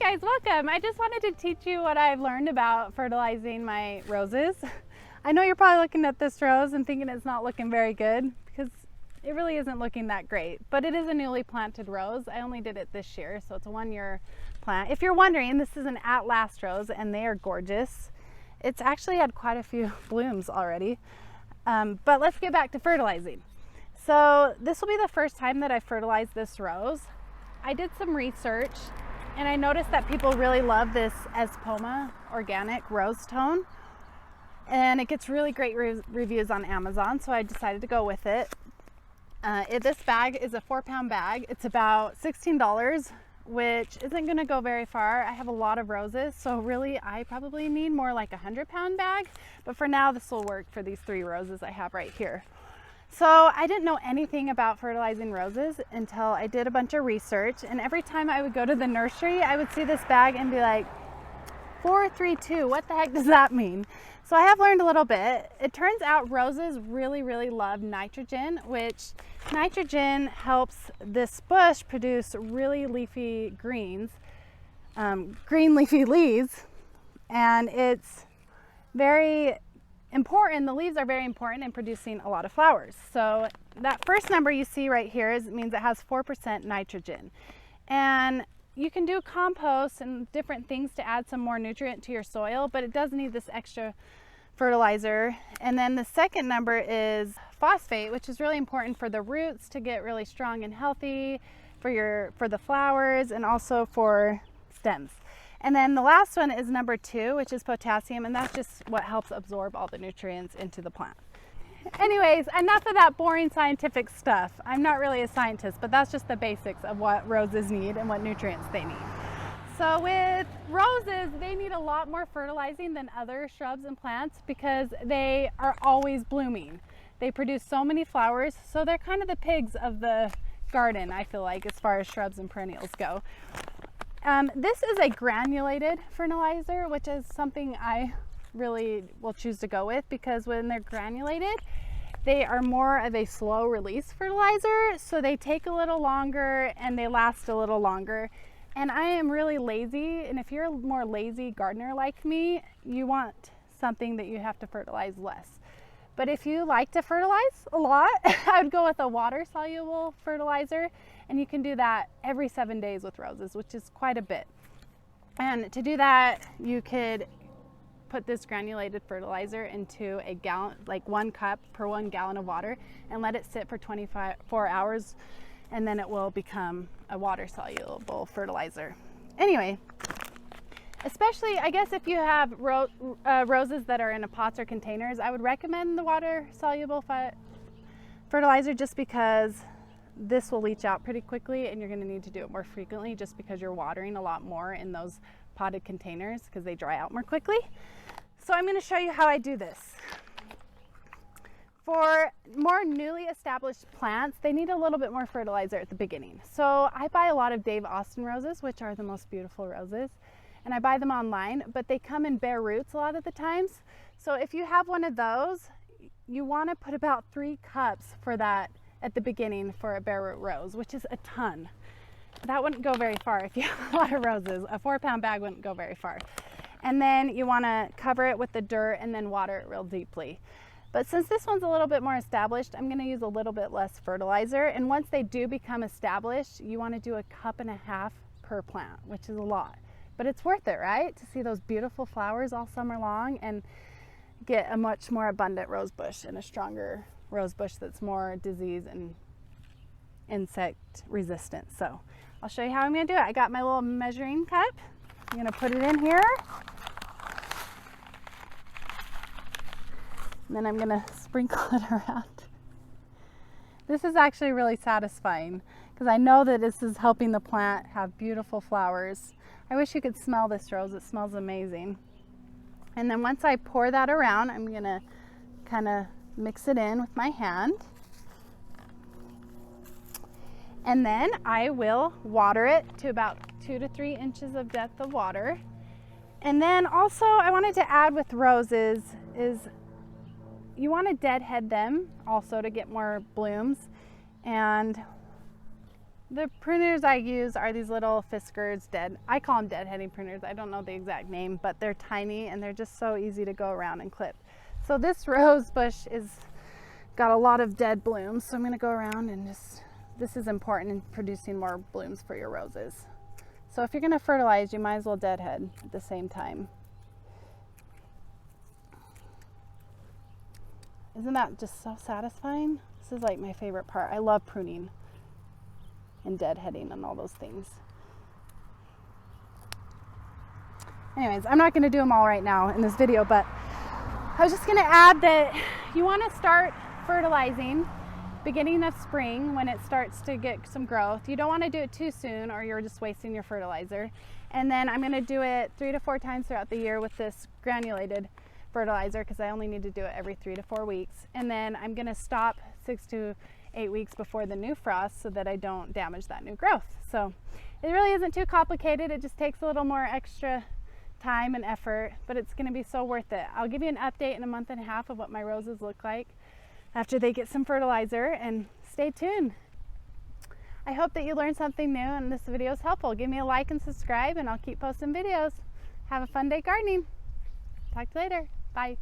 Hi guys, welcome. I just wanted to teach you what I've learned about fertilizing my roses. I know you're probably looking at this rose and thinking it's not looking very good because it really isn't looking that great, but it is a newly planted rose. I only did it this year, so it's a 1-year plant. If you're wondering, this is an at last rose and they are gorgeous. It's actually had quite a few blooms already, but let's get back to fertilizing. So this will be the first time that I fertilized this rose. I did some research and I noticed that people really love this Espoma organic rose tone, and it gets really great reviews on Amazon, so I decided to go with it. This bag is a 4-pound bag. It's about $16, which isn't going to go very far. I have a lot of roses, so really I probably need more like a 100-pound bag, but for now this will work for these 3 roses I have right here. So I didn't know anything about fertilizing roses until I did a bunch of research, and every time I would go to the nursery I would see this bag and be like, 432, what the heck does that mean? So I have learned a little bit. It turns out roses really love nitrogen, which nitrogen helps this bush produce really leafy greens, green leafy leaves, and it's very important. The leaves are very important in producing a lot of flowers. So that first number you see right here means it has 4% nitrogen. And you can do compost and different things to add some more nutrient to your soil, but it does need this extra fertilizer. And then the second number is phosphate, which is really important for the roots to get really strong and healthy, for the flowers, and also for stems. And then the last one is number 2, which is potassium, and that's just what helps absorb all the nutrients into the plant. Anyways, enough of that boring scientific stuff. I'm not really a scientist, but that's just the basics of what roses need and what nutrients they need. So with roses, they need a lot more fertilizing than other shrubs and plants because they are always blooming. They produce so many flowers, so they're kind of the pigs of the garden, I feel like, as far as shrubs and perennials go. This is a granulated fertilizer, which is something I really will choose to go with because when they're granulated, they are more of a slow release fertilizer, so they take a little longer and they last a little longer. And I am really lazy, and if you're a more lazy gardener like me, you want something that you have to fertilize less. But if you like to fertilize a lot, I would go with a water-soluble fertilizer, and you can do that every 7 days with roses, which is quite a bit. And to do that, you could put this granulated fertilizer into a gallon, like 1 cup per 1 gallon of water, and let it sit for 24 hours, and then it will become a water-soluble fertilizer. Anyway, especially, I guess, if you have roses that are in pots or containers, I would recommend the water-soluble fertilizer just because this will leach out pretty quickly and you're going to need to do it more frequently just because you're watering a lot more in those potted containers because they dry out more quickly. So I'm going to show you how I do this. For more newly established plants, they need a little bit more fertilizer at the beginning. So I buy a lot of Dave Austin roses, which are the most beautiful roses, and I buy them online, but they come in bare roots a lot of the times. So if you have one of those, you want to put about 3 cups for that at the beginning for a bare root rose, which is a ton. That wouldn't go very far if you have a lot of roses. A 4-pound bag wouldn't go very far. And then you want to cover it with the dirt and then water it real deeply. But since this one's a little bit more established, I'm going to use a little bit less fertilizer. And once they do become established, you want to do 1.5 cups per plant, which is a lot. But it's worth it, right? To see those beautiful flowers all summer long and get a much more abundant rose bush and a stronger rose bush that's more disease and insect resistant. So I'll show you how I'm going to do it. I got my little measuring cup. I'm going to put it in here. And then I'm going to sprinkle it around. This is actually really satisfying because I know that this is helping the plant have beautiful flowers. I wish you could smell this rose. It smells amazing. And then once I pour that around, I'm going to kind of mix it in with my hand. And then I will water it to about 2 to 3 inches of depth of water. And then also I wanted to add with roses is you want to deadhead them also to get more blooms. And The pruners I use are these little Fiskars I call them deadheading pruners. I don't know the exact name, but they're tiny and they're just so easy to go around and clip. So this rose bush got a lot of dead blooms, so I'm going to go around and this is important in producing more blooms for your roses. So if you're going to fertilize, you might as well deadhead at the same time. Isn't that just so satisfying? This is like my favorite part. I love pruning and deadheading and all those things. Anyways, I'm not going to do them all right now in this video, but I was just going to add that you want to start fertilizing beginning of spring when it starts to get some growth. You don't want to do it too soon or you're just wasting your fertilizer. And then I'm going to do it 3 to 4 times throughout the year with this granulated fertilizer because I only need to do it every 3 to 4 weeks. And then I'm going to stop 6 to 8 weeks before the new frost so that I don't damage that new growth. So it really isn't too complicated. It just takes a little more extra time and effort, but it's going to be so worth it. I'll give you an update in a month and a half of what my roses look like after they get some fertilizer, and stay tuned. I hope that you learned something new and this video is helpful. Give me a like and subscribe and I'll keep posting videos. Have a fun day gardening. Talk to you later. Bye.